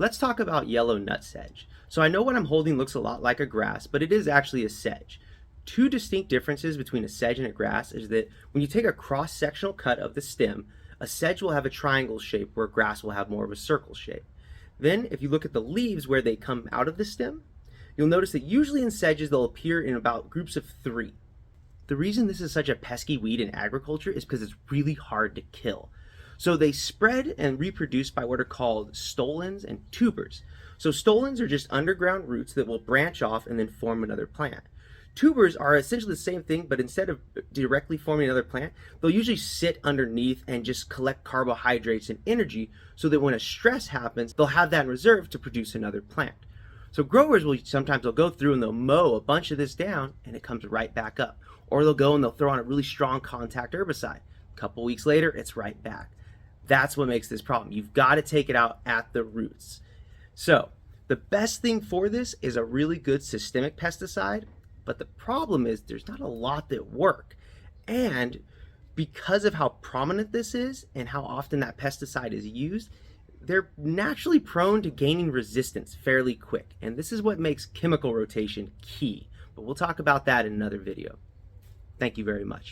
Let's talk about yellow nutsedge. So I know what I'm holding looks a lot like a grass, but it is actually a sedge. Two distinct differences between a sedge and a grass is that when you take a cross-sectional cut of the stem, a sedge will have a triangle shape where grass will have more of a circle shape. Then if you look at the leaves where they come out of the stem, you'll notice that usually in sedges they'll appear in about groups of 3. The reason this is such a pesky weed in agriculture is because it's really hard to kill. So they spread and reproduce by what are called stolons and tubers. So stolons are just underground roots that will branch off and then form another plant. Tubers are essentially the same thing, but instead of directly forming another plant, they'll usually sit underneath and just collect carbohydrates and energy so that when a stress happens, they'll have that in reserve to produce another plant. So growers will sometimes they'll go through and they'll mow a bunch of this down and it comes right back up. Or they'll go and they'll throw on a really strong contact herbicide. A couple weeks later, it's right back. That's what makes this problem. You've got to take it out at the roots. So the best thing for this is a really good systemic pesticide, but the problem is there's not a lot that work. And because of how prominent this is and how often that pesticide is used, they're naturally prone to gaining resistance fairly quick. And this is what makes chemical rotation key. But we'll talk about that in another video. Thank you very much.